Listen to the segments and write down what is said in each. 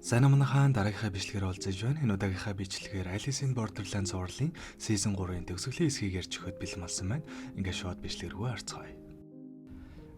Сайн амнахаан дараагийнхаа бичлэгээр олзож байна. Энэ удаагийнхаа бичлэгээр Alice in Borderland сурлалын season 3-ын төгсгөлийн хэсгийг ярьж өгөхөд бэлэн болсон байна. Ингээд шууд бичлэг рүү орцгоё.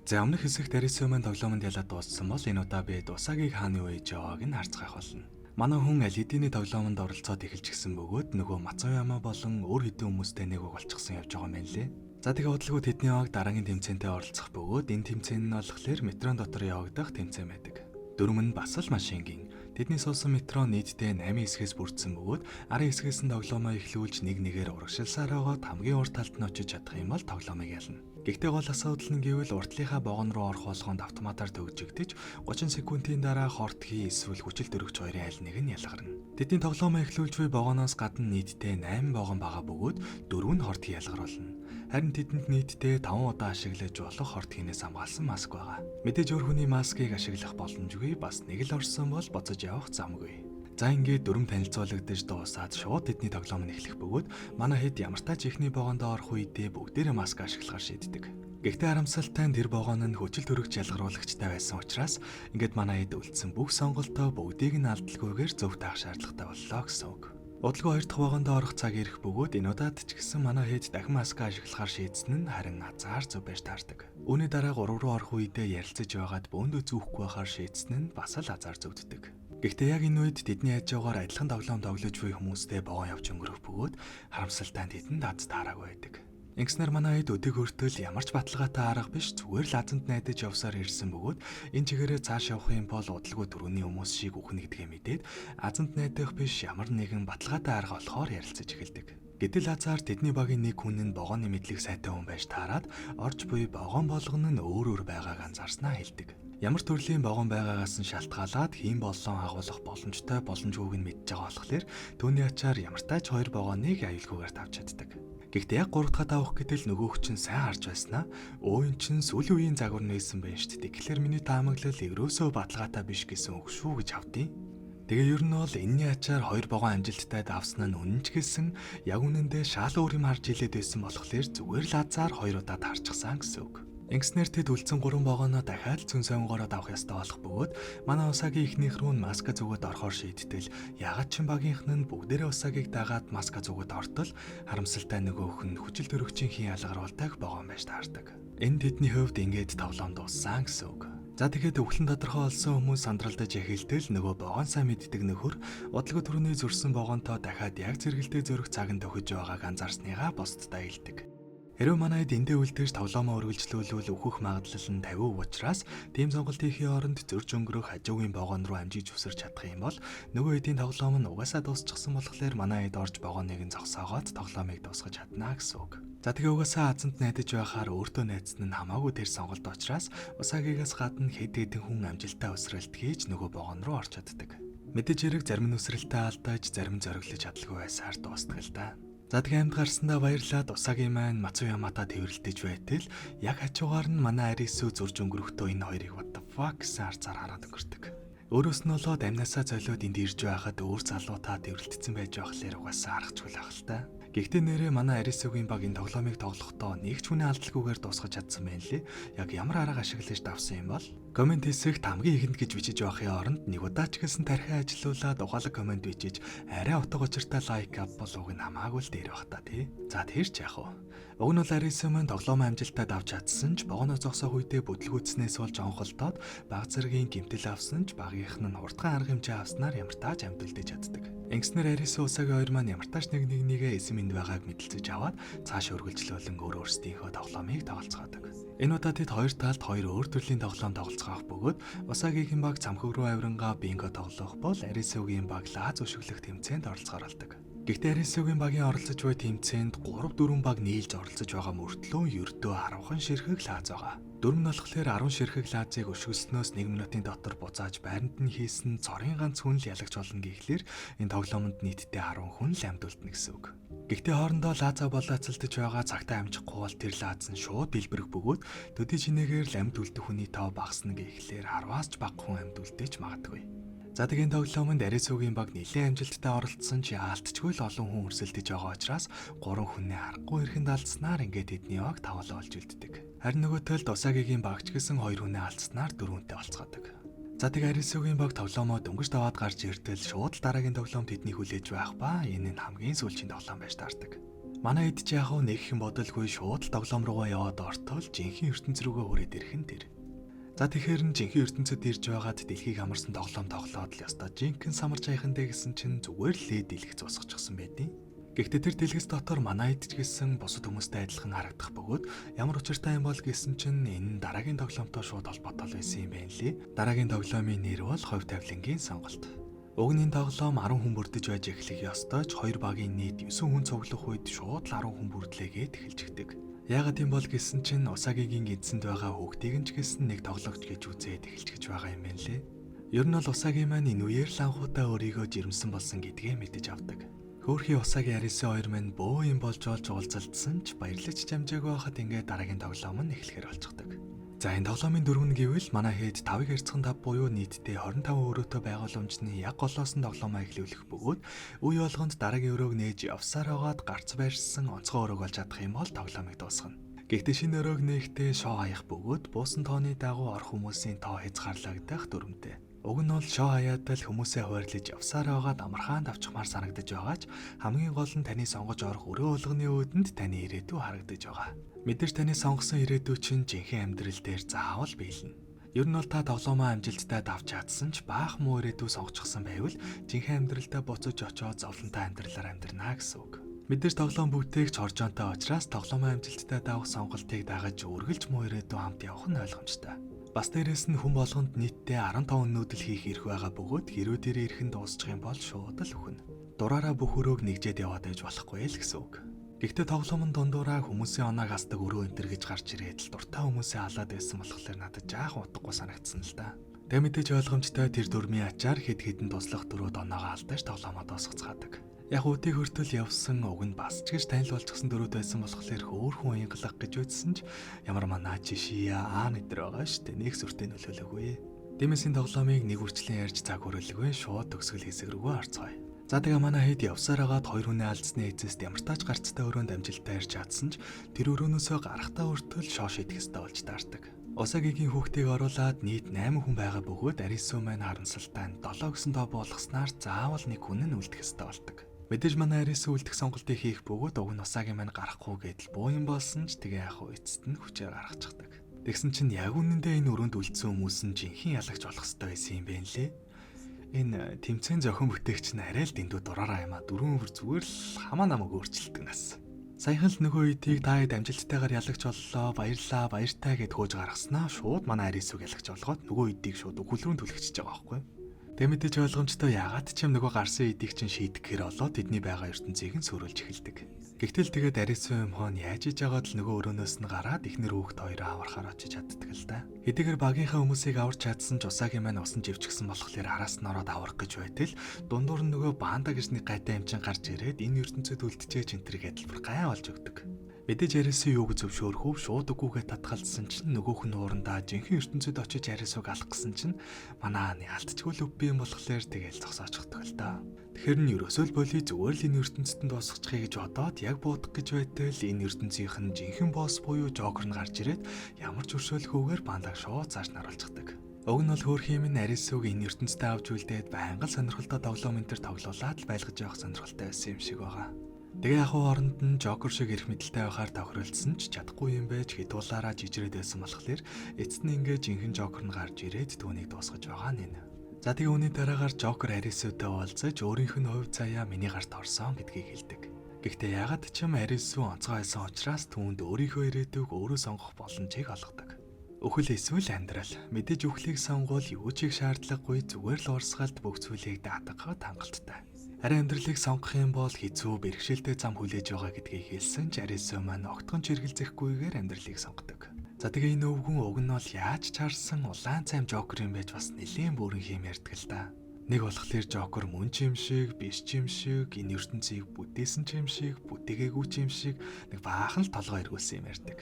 За өмнөх хэсэгт Arisome-ын тоглоомонд ялаад дууссан бол энэ удаа бид Usagi-г хааны үе Joe-г нь харцгаах болно. Манай хүн Alidini тоглоомонд оролцоод эхэлж гисэн бөгөөд нөгөө Matsuyama болон өөр хэдэн хүмүүстэй нэг үг болчихсон явж байгаа юм байна лээ. За тэгээ бодлогоо тэдний яваг дараагийн тэмцээнтэй оролцох бөгөөд энэ тэмцээн нь болохоор метрон дотор явагдах тэмцээн байдаг. Дөрөв нь бас л маш энгийн. Тэдний суусан метро нийтдээ 8 хэсгээс бүрдсэн бөгөөд арын хэсгээс нь тоглоомоо эхлүүлж нэг нэгээр урагшилсаар байгаад хамгийн урт талд нь очиж чадах юм бол тоглоомыг ялна. Гэхдээ гол асуудал нь гэвэл уртлынхаа вагон руу орох болгонд автоматар төгжигдэж 30 секундын дараа хортхий эсвэл хүчил дөрөгч хоёрын аль нэг нь ялгарна. Тэдний тоглоомоо эхлүүлж буй вагоноос гадна нийтдээ 8 вагон байгаа бөгөөд 4 нь хортхий ялгаруулна. Харин тэдэнд нийтдээ 5 удаа ашиглаж болох хортхийнээс хамгаалсан маск байгаа. Мэдээж өөр хүний маскыг ашиглах боломжгүй, бас нэг л орсон бол боцож явах замгүй. За ингээд дөрөв танилцуулагдаж дуусаад шууд тэдний тоглоом нь эхлэх бөгөөд манай хэд ямартай ч ихний вагондоо орох үедээ бүгдээрээ маск ашиглахаар шийддэг. Гэхдээ харамсалтай нь тэр вагон нь хүчил төрөгч ялгаруулагчтай байсан учраас ингээд манай хэд үлдсэн бүх сонголтоо бүгдийг нь алдалгүйгээр зөв таах шаардлагатай боллоо гэсэн үг. Удалгүй 2 дахь вагондоо орох цаг ирэх бөгөөд энэ удаад ч гэсэн манай хэд дахин маска ашиглахаар шийдсэн нь харин азар зөв байж таардаг. Үүний дараа 3 руу орох үедээ ярилцаж байгаад бөөндөө зүүхгүй байхаар шийдсэн нь бас л азар зөвддөг. Гэхдээ яг энэ үед тэдний хажуугаар адилхан тоглоом тоглож буй хүмүүстэй вагон явж өнгөрөх бөгөөд харамсалтай нь тэдэнд аз таараагүй байдаг. Ингэснээр манай хэд өдөг өртөл ямар ч баталгаатай арга биш зүгээр л азанд найдаж явсаар ирсэн бөгөөд энэ чигээрээ цааш явах юм бол удалгүй түрүүний хүмүүс шиг үхнэ гэдгээ мэдээд азанд найдах биш ямар нэгэн баталгаатай арга олохоор ярилцаж эхэлдэг. Гэтэл азар тэдний багийн нэг хүн нь вагоны мэдлэг сайтай хүн байж таарад орж буй вагон болгоно нь өөр байгааг анзаарснаа хэлдэг. Ямар төрлийн вагон байгаагаас нь шалтгаалаад хийн боллон агуулах боломжтой боломжгүйг нь мэдж байгаа болохоор түүний ачаар ямартай ч 2 вагоныг аюулгүйгээр тавьж чаддаг. Гэхдээ яг 3 дахь авах гэтэл нөгөөх чинь сайн харж байснаа өө ин чин сүүлийн үеийн загвар нээсэн байна шүү дээ. Тэгэхээр миний таамаглал ерөөсөө баталгаатай биш гэсэн үг шүү гэж авдیں۔ Тэгээ ер нь бол энэний ачаар 2 вагон амжилттай давсан нь үнэн ч гэсэн яг үнэндээ шал өөр юм харж илээд байсан болохоор зүгээр л азар 2 удаа таарчихсан гэсэн үг. Ингэснээр тэд үлдсэн 3 вагоноо дахиад цүн сонгороо давах ёстой болох бөгөөд манай Усаги ихнийх рүү маска зүгөөд орохоор шийдтэл ягаад ч багийнх нь бүгдээрээ Усагиг дагаад маска зүгөөд ортол харамсалтай нөгөөх нь хүчил төрөгчийн хин ялгаруулдаг вагон байж таардаг. Энэ тэдний хувьд ингээд тоглоом дууссан гэсэн үг. За тэгээд өвлөн тодорхой олсон хүмүүс сандралдаж эхэлтэл нөгөө вагон сайн мэддэг нөхөр удалгүй түрүүний зөрсөн вагонтоо дахиад яг зэрэгэлдээ зөрөх цаг нь тохиж байгааг анзаарсныгаа бусдад аялдаг. Хэрвээ манайд эндээ үлдээж тоглоомоо үргэлжлүүлвэл өөхөх магадлал нь 50% учраас тийм сонголт хийхийн оронд зөрж өнгөрөх хажуугийн вагон руу амжиж үсэрч чадах юм бол нөгөө хэдийн тоглоом нь угаасаа дуусчихсан болохоор манайд орж вагоныг нь зогсоогоод тоглоомыг дуусгаж чадна гэсэн үг. За тэгээ угаасаа азанд найдаж байхаар өөртөө найдсан нь хамаагүй тэр сонголт учраас Усагигаас гадна хэд хэдэн хүн амжилттай өсрэлт хийж нөгөө вагон руу орч чаддаг. Мэдээж хэрэг зарим нь өсрэлтээ алдаж зарим зориглож чадлагүй байсаар дуустдаг л да. За тэгээ амд гарсандаа баярлаад Усаги маань Matsuyamата тэрвэрлдэж байтал яг хажуугаар нь манай Arisu зурж өнгөрөхдөө энэ хоёрыг what the fuck гэсэн арцаар хараад өнгөрдөг. Өөрөөс нь болоод амнасаа золиод энд ирж байхад өөр залуутаа тэрвэрлдсэн байж байхлаар угаасаа харахчгүй л ах л та. Гэхдээ нэрээ манай Arisuгийн баг энэ тоглоомыг тоглохдоо нэг ч хүний алдалгүйгээр дуусгаж чадсан байна лээ. Яг ямар арга ашиглаж давсан юм бол? Комент хэсэгт хамгийн ихэнд гэж бичиж байхын оронд нэг удаа ч гэсэн тархиа ажилуулад ухаалаг комент бичиж арай утга учиртай лайк авбал уг нь хамаагүй л дээр бах та тий. За тэр ч яах вэ? Уг нь бол Arisumen тоглоом амжилттай давж чадсан ч вагоноо зогсоох үедээ бүтлгүүцснээс болж онголдоод баг зэргийн гэмтэл авсан ч багийнх нь хурдхан арга хэмжээ авснаар ямартаа ч амжилтдаж чаддаг. Ингэснээр Arisu Usagi хоёр маань ямартаач нэгнийгээ эсэм энд байгааг мэдэлцэж аваад цааш өргөлжлүүлэн өөрсдийнхөө тоглоомыг тоглоцгоодог. Энэ удаа тэд хоёр талд хоёр өөр төрлийн тоглоом тоглоцгоох бөгөөд Usagi-гийн баг цамхаг руу авирангаа бинго тоглох бол Arisuгийн баг лаз өшөглөх тэмцээнд оролцохоор болдог. Гэхдээ Arisuгийн багийн оролцож буй тэмцээнд 3-4 баг нийлж оролцож байгаа мөртлөө ердөө 10хан ширхэг лаз байгаа. Дөрөв нь болохоор 10 ширхэг лазыг өшгөлснөөс 1 минутын дотор буцааж байранд нь хийсэн цорын ганц хүн л ялагч болно гэхлээр энэ тоглоомонд нийтдээ 10 хүн л амьд үлдэнэ гэсэн үг. Гэхдээ хоорондоо лазаа болооцолдож байгаа цагтаа амжихгүй бол тэр лаз нь шууд дэлбэрэх бөгөөд төдий чинээгээр л амьд үлдэх хүний тоо багасна гэхлээр 10-аас ч бага хүн амьд үлдээж магадгүй. За тэгээд тоглоомонд Arisuгийн баг нэлээд амжилттай оролцсон ч яалтчгүй л олон хүн өрсөлдөж байгаа учраас 3 хүнээ аргагүй эрхэнд алдснаар ингээд тэдний баг тавлаа болж үлддэг. Харин нөгөө талд Usagi-гийн багч гэсэн 2 хүнээ алдснаар 4 хүнтэй болцгоодог. За тэг Арисуугийн баг тоглоомоо дөнгөж даваад гарч иртэл шууд л дараагийн тоглоом тэдний хүлээж байх ба энэ нь хамгийн сүүлчийн тоглоом байж таардаг. Манай хэд ч яг нэг их бодолгүй шууд л тоглоом руугаа яваад ортол жинхэнэ ертөнц рүүгээ хүрээд ирэх нь тэр. За тэгэхээр нь жинхэнэ ертөнцөд ирж байгаад дэлхийг амарсан тоглоом тоглоод л ёстой жинхэнэ самарч аяхандаа гэсэн чинь зүгээр л дэлгэх зусгачихсан байдیں۔ Гэхдээ тэр дэлгэц дотор манай хэд ч гэсэн бусад хүмүүстэй адилхан харагдах бөгөөд ямар учиртай юм бол гэсэн чинь энэ дараагийн тоглоомтой шууд холбоотой байсан юм байна лээ. Дараагийн тоглоомын нэр бол Хувь тавилангийн сонголт. Уг нь тоглоом 10 хүн бүрдэж байж эхлэх ёстой ч 2 багийн нийт 9 хүн цуглах үед шууд л 10 хүн бүрдлээгээд эхэлждэг. Яагаад юм бол гэсэн чинь Усагигийн эзэнд байгаа хүүхдийг нь ч гэсэн нэг тоглогч гэж үзээд эхэлж байгаа юм байна лээ. Ер нь бол Усаги маань энэ үеэр л анхудаа өөрийгөө жирэмсэн болсон гэдгээ мэдэж авдаг. Хөөрхий Усаги Арису хоёр мань бөө юм болж уулзалдсан ч баярлаж чамжаагүй байхад ингээд дараагийн тоглоом нь эхлэхээр болчихдог. За энэ тоглоомын дөрөв нь гэвэл манай хэд 5-ыг харьцсан 5 буюу нийтдээ 25 өрөөтэй байгууламжны яг голоос нь тоглоомоо эхлүүлэх бөгөөд үе болгонд дараагийн өрөөг нээж явсаар байгаад гарц байрсан онцгой өрөөг олж чадах юм бол тоглоомыг дуусгана. Гэхдээ шинэ өрөөг нээхдээ шоу хаях бөгөөд буусан тооны дагуу орох хүмүүсийн тоо хязгаарлагдах дүрмтэй. Уг нь бол шоу хаяад л хүмүүсээ хуваарлаж явсаар байгаад амархан давчмаар санагдаж байгаа ч хамгийн гол нь таны сонгож орох өрөө болгоны өөдөнд таны ирээдүй харагдаж байгаа. Мэдээж таны сонгосон ирээдүй чинь жинхэнэ амьдрал дээр заавал биелнэ. Ер нь бол та тоглоомоо амжилттай давж чадсан ч баах муу ирээдүй сонгочихсон байвал жинхэнэ амьдралдаа буцаж очоод зовлонтой амьдралаар амьдрнаа гэсэн үг. Мэдээж тоглоом бүгдийг ч оржоонтой учраас тоглоомоо амжилттай давах сонголтыг дагаж үргэлж муу ирээдүй хамт явах нь ойлгомжтой. Бас дээрэс нь хүн болгонд нийтдээ 15 өнөөдөл хийх эрх байгаа бөгөөд хэрвээ тэр эрх нь дуусчих юм бол шууд л өхнө. Дураараа бүх өрөөг нэгжээд яваад байж болохгүй л гэсэн үг. Гэхдээ тоглоомын дундуураа хүмүүсийн оноог хасдаг өрөө энтер гэж гарч ирээд л дуртай хүмүүсээ халаад байсан болохоор надад жаахан утгагүй санагдсан л да. Тэг мэдээж ойлгомжтой тэр дөрмийн ачаар хэд хэдэн туслах дөрөд оноогоо алдааш тоглоомоо дуусгацгаадаг. Яг үтиг хөртөл явсан уг нь бас ч гэж танил болчихсон дөрүүд байсан болохоор хөөхөн уянгалах гэж үзсэн ч ямар манаа жишия нэтэр байгаа штэ нэг сүртэй нөлөөлөөгүй. Дэмэсийн тоглоомыг нэг үрчлэн ярьж цаг хүрэлгүй шууд төгсгөл хэсэг рүүгээ орцгоё. За тэгээ манай хэд явсаар хагаад 2 хүнээ алдсны эцэст ямар тач гарцтай өрөөнд амжилттай ярьж чадсан ч тэр өрөөнөөсөө гарахтаа өртөл шоо шийдэх ёстой болж таардаг. Усагигийн хүүхдийг оруулаад нийт 8 хүн байгаа бөгөөд Арису маань харамсалтай 7 гэсэн тоо болгосноор заавал нэг хүн нь үлдэх ёстой болдог. Мэдээж манай Арису үлдэх сонголтыг хийх бөгөөд уг нь Усаги маань гарахгүй гэдэл буу юм болсон ч тэгээ яах вэ эцэст нь хүчээр гаргачихдаг. Тэгсэн чинь яг үнэндээ энэ өрөөнд үлдсэн хүмүүс нь жинхэнэ ялагч болох ёстой байсан юм байна лээ. Энэ тэмцээн зохион бүтээгч нь арай л дэндүү дураараа юм а дөрвөн өвөр зүгээр л хамаа намайг өөрчилдөг нас. Саяхан л нөгөө үеийг таад амжилттайгаар ялагч боллоо баярлаа баяртай гэд хөөж гаргаснаа шууд манай Арисуг ялагч болгоод нөгөө үеийг шууд өгүүлрүүн түлхчихэж байгаа байхгүй. Тэг мэдээж ойлгомжтой яагаад ч юм нөгөө гарсан эдийг чинь шийдэхээр болоо тэдний байгаа ертөнцийг нь сүрүүлж эхэлдэг. Гэхдээ тэгээд Арису юм хоон яаж иж байгаад л нөгөө өрөөнөөс нь гараад ихнэр хүүхд хоёроо аврахаар очиж чаддаг л да. Хэдийгээр багийнхаа хүмүүсийг аварч чадсан ч Усаги маань усан живчгсэн болохоор араас нь ороод аврах гэж байтал дундуур нь нөгөө баанда гэж нэг гайтай амчин гарч ирээд энэ ертөнцид үлдчихээ чинтэр гэдэлбэр гай олж өгдөг. Мэдээж Арису юуг зөвшөөрөхөв шууд үгүйгээ татгалзсан чинь нөгөөх нь уурандаа жинхэнэ ертөнцид очиж Арисуг алах гэсэн чинь манаа нэг алдчихгүй л үгүй юм болохоор тэгэл зогсоочдөг л да. Тэгэхээр нь ерөөсөө л боли зүгээр л энэ ертөнцид дуусчихъя гэж бодоод яг буудах гэж байтал энэ ертөнцийнх нь жинхэнэ босс буюу Жокер нь гарч ирээд ямар ч өршөөлөхгүйгээр бандаг шууд цааш наруулчихдаг. Уг нь бол хөөрхий минь Арисуг энэ ертөнцид авч үлдээд байнга л сонирхолтой тоглоом энэ төр тоглуулаад л байлгаж явах сонирхолтой байсан юм шиг байгаа. Тэгээ яг хооронд нь Жокер шиг эрх мэдэлтэй байхаар тохиролцсон ч чадахгүй юм байж хитуулаараа жижирээд байсан болохоор эцэст нь ингээд жинхэнэ Жокер нь гарч ирээд түүнийг дуусгаж байгаа нь. За тэгээ үүний дараагаар Жокер Арисутай уулзаж өөрийнх нь хувь заяа миний гарт орсон гэдгийг хэлдэг. Гэхдээ ягаад ч юм Арису онцгой байсан учраас түүнд өөрийнхөө ирээдүйг өөрөө сонгох боломжийг олгодог. Өхөл эсвэл амьдрал мэдээж өхлийг сонгуул юу ч их шаардлагагүй зүгээр л урсгалд бүх зүйлийг даатгахад хангалттай. Харин амьдралыг сонгох юм бол хэцүү бэрхшээлтэй зам хүлээж байгаа гэдгийг хэлсэн ч Арису маань огтхон чиргэлзэхгүйгээр амьдралыг сонгодог. За тэгээ энэ өвгөн уг нь бол яаж чарсан улаан цайм Жокер юм байж бас нэлээд бүрэн хийм ярьдаг л да. Нэг болохоор Жокер мөн ч юм шиг, биш ч юм шиг, энэ ертөнцийг бүтээсэн ч юм шиг, бүтээгээгүй ч юм шиг нэг баахан л толгой эргүүлсэн юм ярьдаг.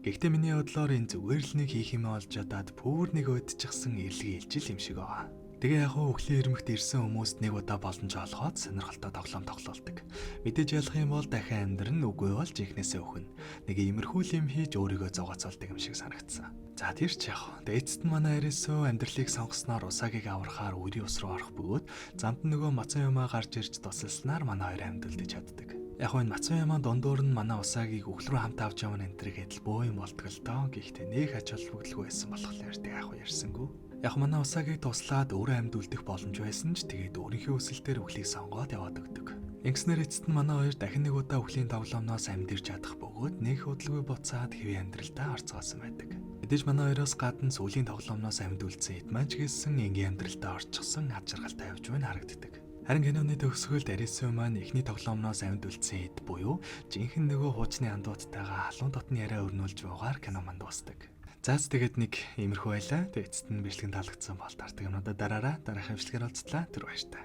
Гэхдээ миний бодлоор энэ зүгээр л нэг хийх юм олж чадаад пүүр нэг өдчихсэн эрлэг илжил юм шиг байгаа. Тэгээ яг өхлийн ирмэгт ирсэн хүмүүст нэг удаа боломж олгоод сонирхолтой тоглоом тоглоулдаг. Мэдээж ялах юм бол дахин амьдрын үгүй болж ихнээсээ өхнө. Нэг иймэрхүү юм хийж өөрийгөө зогооцолдог юм шиг санагдсан. За тэр ч яг. Эцэст нь манай Арисо амьдралыг сонгосноор Усагийг аврахаар үрийн ус руу орох бөгөөд замд нь нөгөө Мацуяма гарч ирж тусалснаар манай хоёр амьдулдаж чаддаг. Яг энэ Мацуяма дундуур нь манай Усагийг үхэл рүү хамт авч явна энтергээд л бөө юм болтгол тоо. Гэхдээ нэг ач холбогдолгүй байсан болохоор тэг яг ярьсангүй. Яг манай Усагийг туслаад өөрөө амьд үлдэх боломж байсан ч тэгээд өөрийнхөө өсөлтөөр үхлийг сонгоод яваад өгдөг. Ингэснээр эцэст нь манай хоёр дахин нэг удаа үхлийн тоглоомноос амьд ирж чадах бөгөөд нэг хөдөлгөй буцаад хэвийн амьдралдаа орцгоосон байдаг. Мэдээж манай хоёроос гадна сүүлийн тоглоомноос амьд үлдсэн хэд маань ч гэсэн энгийн амьдралдаа орчихсон ад жаргалтай явж байна харагддаг. Харин киноны төгсгөлд Арисо маань эхний тоглоомноос амьд үлдсэн хэд буюу жинхэнэ нөгөө хуучны андууттайгаа халуун дотны яриа өрнүүлж буугаар кино манд дуусдаг. Заац тэгээд нэг иймэрхүү байлаа. Тэгээд эцэст нь бичлэгэн таалагдсан бол тартаг юмудаа дараараа дараахан бичлэгээр уулзтлаа. Түр баярлалаа.